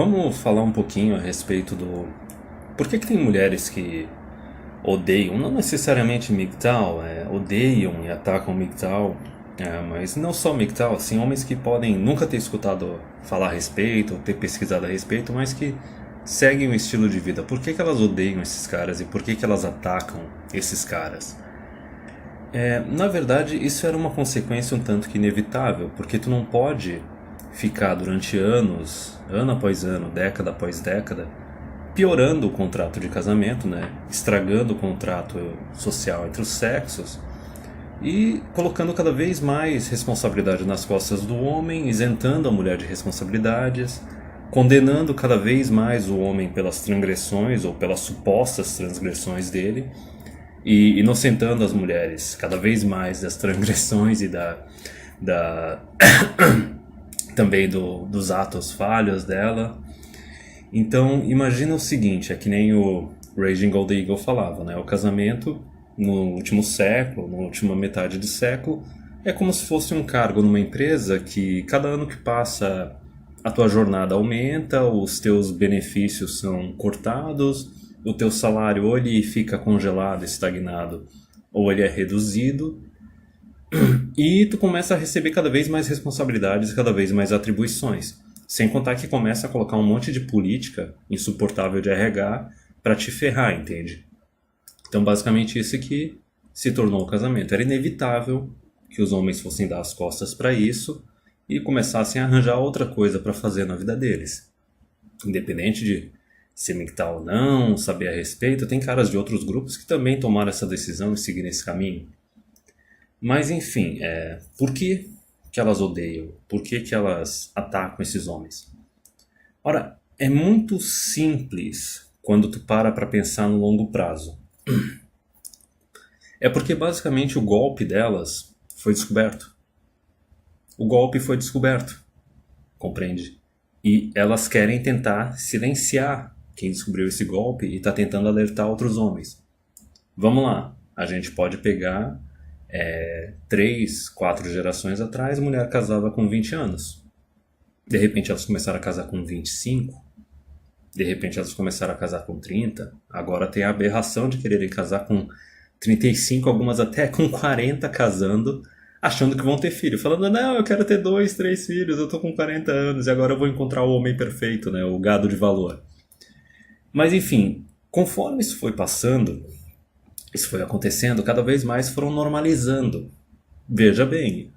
Vamos falar um pouquinho a respeito do... Por que tem mulheres que odeiam, não necessariamente MGTOW, odeiam e atacam MGTOW, mas não só MGTOW, assim, homens que podem nunca ter escutado falar a respeito, ou ter pesquisado a respeito, mas que seguem o estilo de vida. Por que elas odeiam esses caras e por que elas atacam esses caras? Na verdade, isso era uma consequência um tanto que inevitável, porque tu não pode ficar durante anos, ano após ano, década após década, piorando o contrato de casamento, né? Estragando o contrato social entre os sexos e colocando cada vez mais responsabilidade nas costas do homem, isentando a mulher de responsabilidades, condenando cada vez mais o homem pelas transgressões ou pelas supostas transgressões dele e inocentando as mulheres cada vez mais das transgressões e da também dos atos falhos dela. Então, imagina o seguinte, é que nem o Raging Gold Eagle falava, né? O casamento no último século, na última metade do século, é como se fosse um cargo numa empresa que cada ano que passa a tua jornada aumenta, os teus benefícios são cortados, o teu salário ou ele fica congelado, estagnado, ou ele é reduzido, e tu começa a receber cada vez mais responsabilidades, cada vez mais atribuições. Sem contar que começa a colocar um monte de política insuportável de RH para te ferrar, entende? Então, basicamente, isso que se tornou o casamento. Era inevitável que os homens fossem dar as costas para isso e começassem a arranjar outra coisa para fazer na vida deles. Independente de ser MGTOW ou não, saber a respeito, tem caras de outros grupos que também tomaram essa decisão e seguiram esse caminho. Mas, enfim, por que elas odeiam? Por que elas atacam esses homens? Ora, é muito simples quando tu para pensar no longo prazo. É porque basicamente o golpe delas foi descoberto. O golpe foi descoberto, compreende? E elas querem tentar silenciar quem descobriu esse golpe e está tentando alertar outros homens. Vamos lá, a gente pode pegar 3, 4 gerações atrás, a mulher casava com 20 anos. De repente elas começaram a casar com 25. De repente elas começaram a casar com 30. Agora tem a aberração de quererem casar com 35, algumas até com 40 casando, achando que vão ter filho. Falando, não, eu quero ter 2, 3 filhos, eu tô com 40 anos e agora eu vou encontrar o homem perfeito, né? O gado de valor. Mas enfim, conforme isso foi passando, isso foi acontecendo, cada vez mais foram normalizando. Veja bem,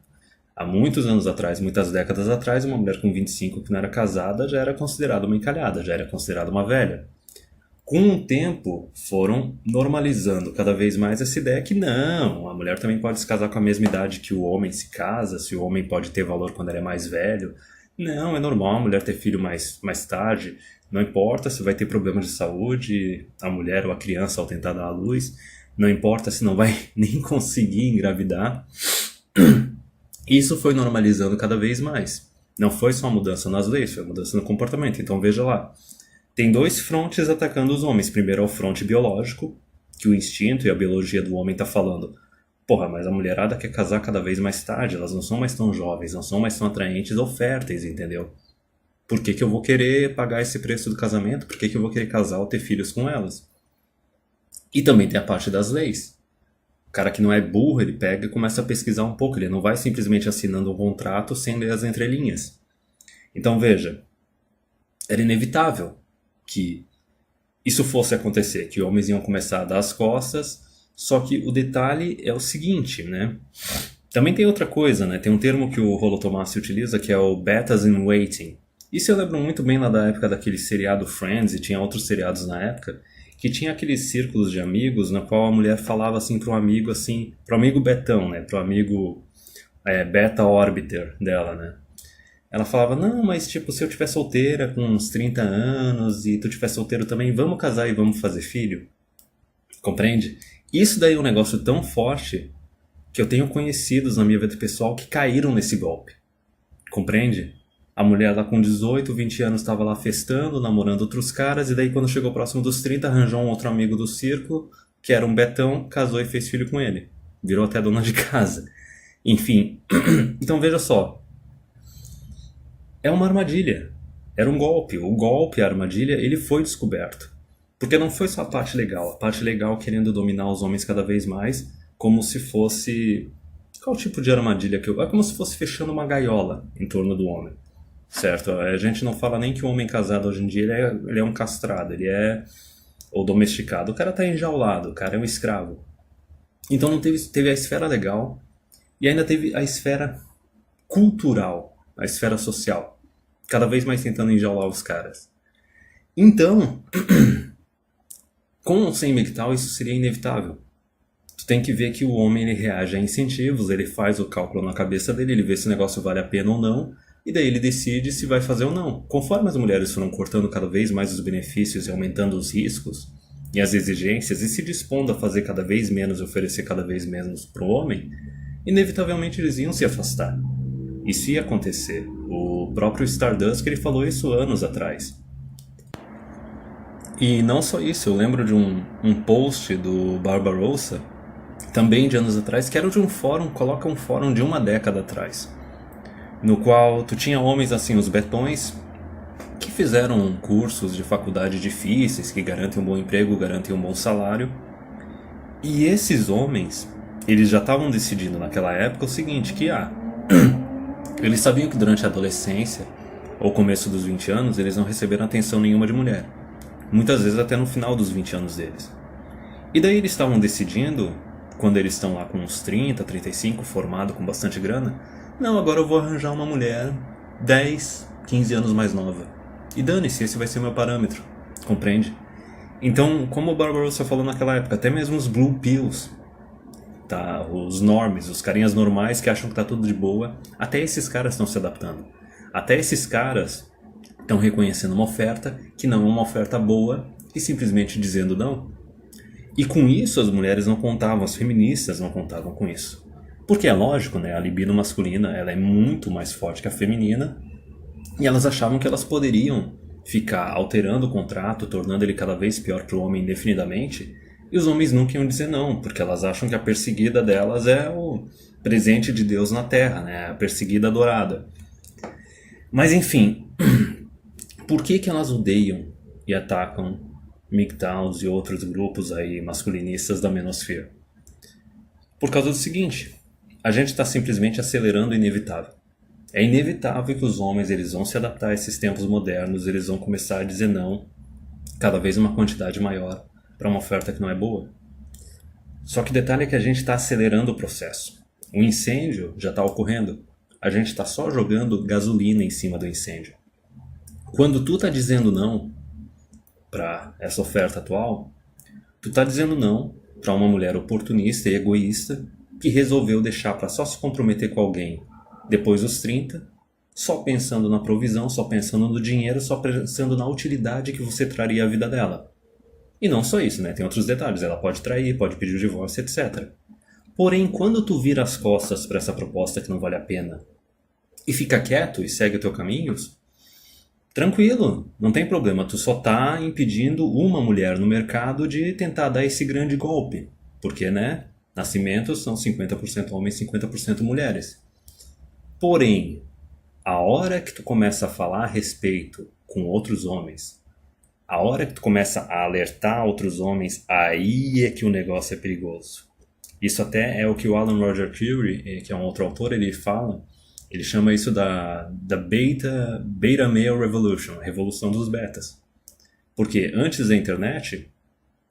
há muitos anos atrás, muitas décadas atrás, uma mulher com 25 que não era casada já era considerada uma encalhada, já era considerada uma velha. Com o tempo, foram normalizando cada vez mais essa ideia que não, a mulher também pode se casar com a mesma idade que o homem se casa, se o homem pode ter valor quando ele é mais velho. Não, é normal a mulher ter filho mais tarde, não importa se vai ter problema de saúde, a mulher ou a criança ao tentar dar à luz, não importa se não vai nem conseguir engravidar. Isso foi normalizando cada vez mais. Não foi só uma mudança nas leis, foi uma mudança no comportamento. Então veja lá, tem 2 frontes atacando os homens. Primeiro é o fronte biológico, que o instinto e a biologia do homem tá falando. Porra, mas a mulherada quer casar cada vez mais tarde, elas não são mais tão jovens, não são mais tão atraentes ou férteis, entendeu? Por que eu vou querer pagar esse preço do casamento? Por que eu vou querer casar ou ter filhos com elas? E também tem a parte das leis. O cara que não é burro, ele pega e começa a pesquisar um pouco, ele não vai simplesmente assinando um contrato sem ler as entrelinhas. Então veja, era inevitável que isso fosse acontecer, que homens iam começar a dar as costas, só que o detalhe é o seguinte, né? Também tem outra coisa, né? Tem um termo que o Rollo Tomassi utiliza que é o betas in waiting. Isso eu lembro muito bem lá da época daquele seriado Friends, e tinha outros seriados na época, que tinha aqueles círculos de amigos na qual a mulher falava assim pro amigo Betão, né? Pro amigo beta orbiter dela, né? Ela falava, não, mas tipo, se eu tiver solteira com uns 30 anos e tu tiver solteiro também, vamos casar e vamos fazer filho? Compreende? Isso daí é um negócio tão forte que eu tenho conhecidos na minha vida pessoal que caíram nesse golpe. Compreende? A mulher lá com 18, 20 anos estava lá festando, namorando outros caras, e daí quando chegou próximo dos 30, arranjou um outro amigo do círculo, que era um betão, casou e fez filho com ele. Virou até dona de casa. Enfim, então veja só. É uma armadilha. Era um golpe. O golpe, a armadilha, ele foi descoberto. Porque não foi só a parte legal. A parte legal querendo dominar os homens cada vez mais, como se fosse... Qual tipo de armadilha que eu... É como se fosse fechando uma gaiola em torno do homem. Certo? A gente não fala nem que o homem casado hoje em dia ele é um castrado, ele é... Ou domesticado. O cara tá enjaulado, o cara é um escravo. Então não teve a esfera legal e ainda teve a esfera cultural, a esfera social. Cada vez mais tentando enjaular os caras. Então, com ou sem MGTOW, isso seria inevitável. Tu tem que ver que o homem ele reage a incentivos, ele faz o cálculo na cabeça dele, ele vê se o negócio vale a pena ou não, e daí ele decide se vai fazer ou não. Conforme as mulheres foram cortando cada vez mais os benefícios e aumentando os riscos e as exigências e se dispondo a fazer cada vez menos e oferecer cada vez menos para o homem, inevitavelmente eles iam se afastar. Isso ia acontecer. O próprio Stardust ele falou isso anos atrás. E não só isso, eu lembro de um post do Barbarossa, também de anos atrás, que era de um fórum, coloca um fórum de uma década atrás, no qual tu tinha homens assim, os betões, que fizeram cursos de faculdade difíceis, que garantem um bom emprego, garantem um bom salário, e esses homens, eles já estavam decidindo naquela época o seguinte, que eles sabiam que durante a adolescência, ou começo dos 20 anos, eles não receberam atenção nenhuma de mulher. Muitas vezes até no final dos 20 anos deles. E daí eles estavam decidindo, quando eles estão lá com uns 30, 35, formado com bastante grana, não, agora eu vou arranjar uma mulher 10, 15 anos mais nova. E dane-se, esse vai ser meu parâmetro. Compreende? Então, como o Barbarossa falou naquela época, até mesmo os blue pills, tá? Os normies, os carinhas normais que acham que tá tudo de boa, até esses caras estão se adaptando. Até esses caras estão reconhecendo uma oferta que não é uma oferta boa e simplesmente dizendo não. E com isso as mulheres não contavam, as feministas não contavam com isso. Porque é lógico, né? A libido masculina ela é muito mais forte que a feminina e elas achavam que elas poderiam ficar alterando o contrato, tornando ele cada vez pior para o homem indefinidamente, e os homens nunca iam dizer não, porque elas acham que a perseguida delas é o presente de Deus na Terra, né? A perseguida adorada. Mas enfim, por que elas odeiam e atacam MGTOWs e outros grupos aí masculinistas da menosfera? Por causa do seguinte, a gente está simplesmente acelerando o inevitável. É inevitável que os homens eles vão se adaptar a esses tempos modernos, eles vão começar a dizer não, cada vez uma quantidade maior, para uma oferta que não é boa. Só que o detalhe é que a gente está acelerando o processo. O incêndio já está ocorrendo, a gente está só jogando gasolina em cima do incêndio. Quando tu tá dizendo não para essa oferta atual, tu tá dizendo não para uma mulher oportunista e egoísta que resolveu deixar para só se comprometer com alguém depois dos 30, só pensando na provisão, só pensando no dinheiro, só pensando na utilidade que você traria à vida dela. E não só isso, né? Tem outros detalhes. Ela pode trair, pode pedir o divórcio, etc. Porém, quando tu vira as costas para essa proposta que não vale a pena e fica quieto e segue os teus caminhos, tranquilo, não tem problema, tu só tá impedindo uma mulher no mercado de tentar dar esse grande golpe. Porque, né, nascimentos são 50% homens, 50% mulheres. Porém, a hora que tu começa a falar a respeito com outros homens, a hora que tu começa a alertar outros homens, aí é que o negócio é perigoso. Isso até é o que o Alan Roger Curie, que é um outro autor, ele fala. Ele chama isso da Beta Male Revolution, a revolução dos betas. Porque antes da internet,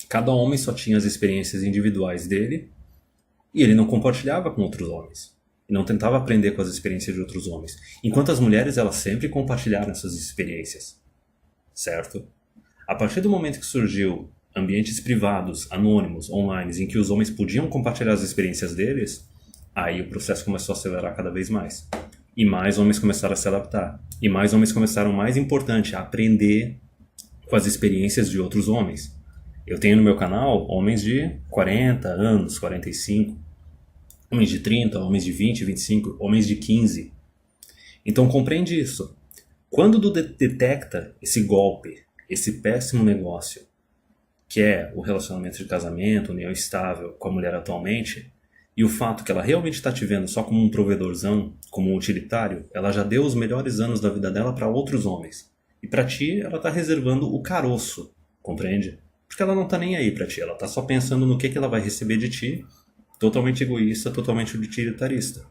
cada homem só tinha as experiências individuais dele e ele não compartilhava com outros homens. E não tentava aprender com as experiências de outros homens. Enquanto as mulheres, elas sempre compartilharam essas experiências. Certo? A partir do momento que surgiu ambientes privados, anônimos, online, em que os homens podiam compartilhar as experiências deles, aí o processo começou a acelerar cada vez mais. E mais homens começaram a se adaptar. E mais homens começaram, mais importante, a aprender com as experiências de outros homens. Eu tenho no meu canal homens de 40 anos, 45, homens de 30, homens de 20, 25, homens de 15. Então compreende isso. Quando tu detecta esse golpe, esse péssimo negócio, que é o relacionamento de casamento, união estável com a mulher atualmente, e o fato que ela realmente está te vendo só como um provedorzão, como um utilitário, ela já deu os melhores anos da vida dela para outros homens. E pra ti, ela tá reservando o caroço, compreende? Porque ela não tá nem aí pra ti, ela tá só pensando no que ela vai receber de ti, totalmente egoísta, totalmente utilitarista.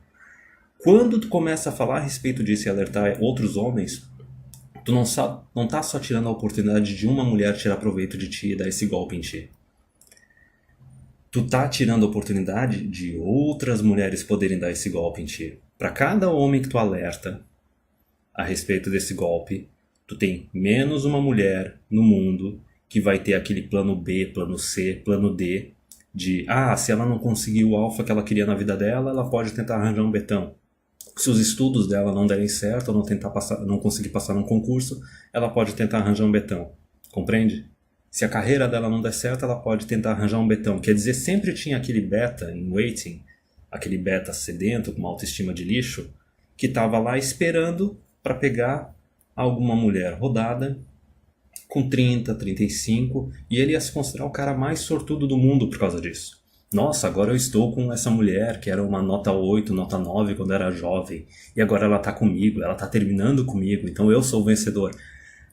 Quando tu começa a falar a respeito disso e alertar outros homens, tu não tá só tirando a oportunidade de uma mulher tirar proveito de ti e dar esse golpe em ti. Tu tá tirando a oportunidade de outras mulheres poderem dar esse golpe em ti. Para cada homem que tu alerta a respeito desse golpe, tu tem menos uma mulher no mundo que vai ter aquele plano B, plano C, plano D de, se ela não conseguir o alfa que ela queria na vida dela, ela pode tentar arranjar um betão. Se os estudos dela não derem certo, ou não conseguir passar num concurso, ela pode tentar arranjar um betão. Compreende? Se a carreira dela não der certo, ela pode tentar arranjar um betão. Quer dizer, sempre tinha aquele beta em waiting, aquele beta sedento, com uma autoestima de lixo, que estava lá esperando para pegar alguma mulher rodada, com 30, 35, e ele ia se considerar o cara mais sortudo do mundo por causa disso. Nossa, agora eu estou com essa mulher que era uma nota 8, nota 9 quando era jovem, e agora ela tá comigo, ela tá terminando comigo, então eu sou o vencedor.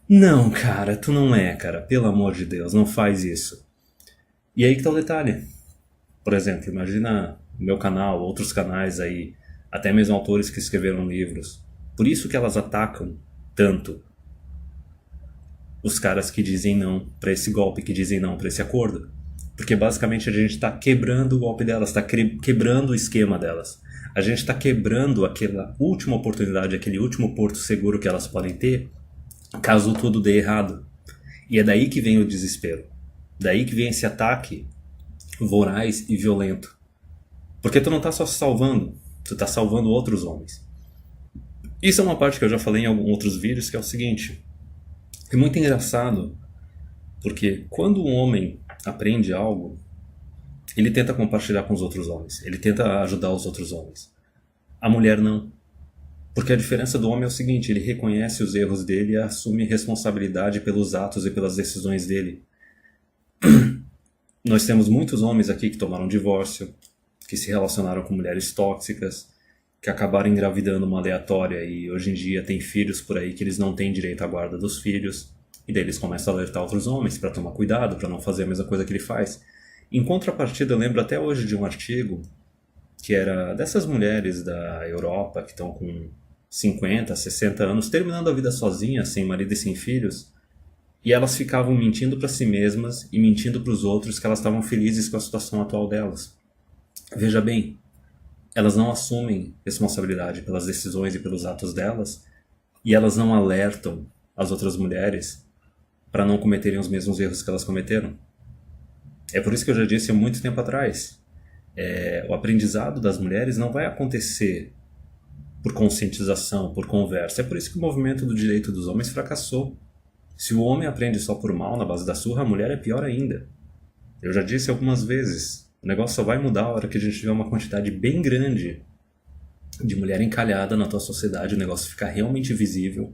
Não, cara, tu não é, cara, pelo amor de Deus, não faz isso. E aí que tá o detalhe. Por exemplo, imagina o meu canal, outros canais aí, até mesmo autores que escreveram livros. Por isso que elas atacam tanto os caras que dizem não para esse golpe, que dizem não para esse acordo. Porque basicamente a gente está quebrando o golpe delas, está quebrando o esquema delas. A gente está quebrando aquela última oportunidade, aquele último porto seguro que elas podem ter, caso tudo dê errado. E é daí que vem o desespero. Daí que vem esse ataque voraz e violento. Porque tu não está só se salvando, tu está salvando outros homens. Isso é uma parte que eu já falei em alguns outros vídeos, que é o seguinte. É muito engraçado, porque quando um homem aprende algo, ele tenta compartilhar com os outros homens. Ele tenta ajudar os outros homens. A mulher não. Porque a diferença do homem é o seguinte, ele reconhece os erros dele e assume responsabilidade pelos atos e pelas decisões dele. Nós temos muitos homens aqui que tomaram divórcio, que se relacionaram com mulheres tóxicas, que acabaram engravidando uma aleatória e hoje em dia tem filhos por aí que eles não têm direito à guarda dos filhos. E daí eles começam a alertar outros homens para tomar cuidado, para não fazer a mesma coisa que ele faz. Em contrapartida, eu lembro até hoje de um artigo que era dessas mulheres da Europa que estão com 50, 60 anos, terminando a vida sozinhas, sem marido e sem filhos, e elas ficavam mentindo para si mesmas e mentindo para os outros que elas estavam felizes com a situação atual delas. Veja bem, elas não assumem responsabilidade pelas decisões e pelos atos delas, e elas não alertam as outras mulheres para não cometerem os mesmos erros que elas cometeram. É por isso que eu já disse há muito tempo atrás, o aprendizado das mulheres não vai acontecer por conscientização, por conversa. É por isso que o movimento do direito dos homens fracassou. Se o homem aprende só por mal, na base da surra, a mulher é pior ainda. Eu já disse algumas vezes, o negócio só vai mudar a hora que a gente tiver uma quantidade bem grande de mulher encalhada na tua sociedade, o negócio ficar realmente visível,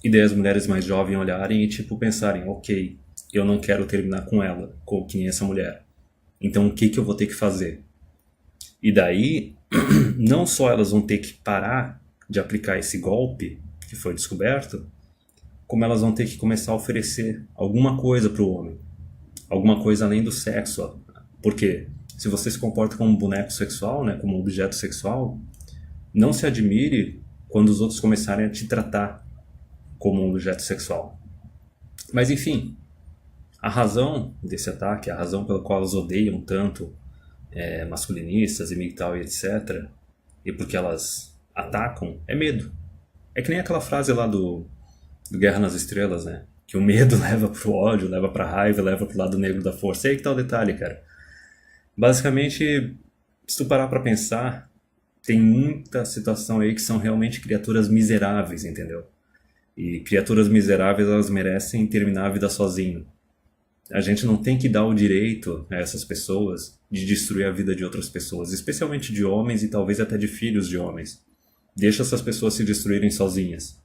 e daí as mulheres mais jovens olharem e pensarem, ok, eu não quero terminar com ela, com que nem essa mulher. Então o que eu vou ter que fazer? E daí, não só elas vão ter que parar de aplicar esse golpe que foi descoberto, como elas vão ter que começar a oferecer alguma coisa para o homem. Alguma coisa além do sexo. Porque se você se comporta como um boneco sexual, né, como um objeto sexual, não se admire quando os outros começarem a te tratar como um objeto sexual. Mas enfim, a razão desse ataque, a razão pela qual elas odeiam tanto masculinistas e MGTOW e etc., e porque elas atacam, é medo. É que nem aquela frase lá do Guerra nas Estrelas, né? Que o medo leva pro ódio, leva pra raiva, leva pro lado negro da força. E aí que tá o detalhe, cara. Basicamente, se tu parar pra pensar, tem muita situação aí que são realmente criaturas miseráveis, entendeu? E criaturas miseráveis, elas merecem terminar a vida sozinho. A gente não tem que dar o direito a essas pessoas de destruir a vida de outras pessoas, especialmente de homens e talvez até de filhos de homens. Deixa essas pessoas se destruírem sozinhas.